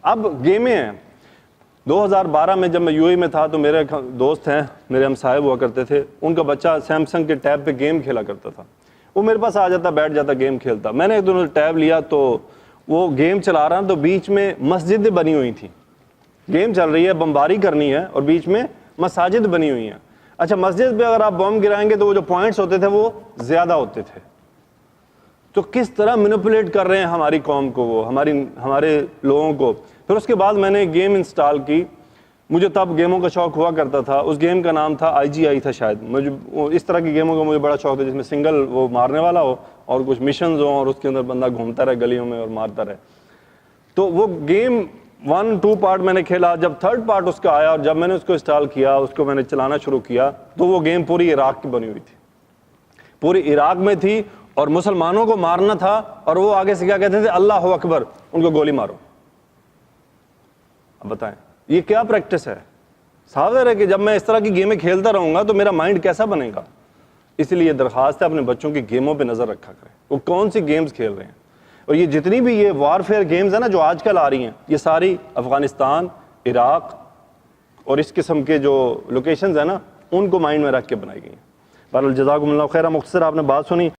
اب گیمیں ہیں. 2012 میں جب میں یو اے میں تھا تو میرے دوست ہیں, میرے ہم صاحب ہوا کرتے تھے, ان کا بچہ سیمسنگ کے ٹیب پہ گیم کھیلا کرتا تھا. وہ میرے پاس آ جاتا, بیٹھ جاتا, گیم کھیلتا. میں نے ایک دن ٹیب لیا تو وہ گیم چلا رہا تو بیچ میں مسجدیں بنی ہوئی تھیں. گیم چل رہی ہے, بمباری کرنی ہے, اور بیچ میں مساجد بنی ہوئی ہیں. اچھا, مسجد پہ اگر آپ بم گرائیں گے تو وہ جو پوائنٹس ہوتے تھے وہ زیادہ ہوتے تھے. تو کس طرح مینپولیٹ کر رہے ہیں ہماری قوم کو, وہ ہمارے لوگوں کو. پھر اس کے بعد میں نے ایک گیم انسٹال کی. مجھے تب گیموں کا شوق ہوا کرتا تھا. اس گیم کا نام تھا IGI تھا شاید. مجھے اس طرح کی گیموں کا مجھے بڑا شوق ہے جس میں سنگل وہ مارنے والا ہو اور کچھ مشنز ہوں اور اس کے اندر بندہ گھومتا رہے گلیوں میں اور مارتا رہے. تو وہ گیم 1-2 پارٹ میں نے کھیلا. جب 3rd پارٹ اس کا آیا اور جب میں نے اس کو انسٹال کیا, اس کو میں نے چلانا شروع کیا, تو وہ گیم پوری عراق کی بنی ہوئی تھی, پوری عراق میں تھی, اور مسلمانوں کو مارنا تھا, اور وہ آگے سے کیا کہتے تھے, اللہ اکبر, ان کو گولی مارو. اب بتائیں یہ کیا پریکٹس ہے؟ صاف ہے کہ جب میں اس طرح کی گیمیں کھیلتا رہوں گا تو میرا مائنڈ کیسا بنے گا. اس لیے درخواست ہے اپنے بچوں کی گیموں پہ نظر رکھا کریں, وہ کون سی گیمز کھیل رہے ہیں. اور یہ جتنی بھی یہ وارفیئر گیمز ہیں نا جو آج کل آ رہی ہیں, یہ ساری افغانستان, عراق اور اس قسم کے جو لوکیشنز ہیں نا ان کو مائنڈ میں رکھ کے بنائی گئی ہیں. بہرحال جزاکم اللہ خیر. مختصر آپ نے بات سنی.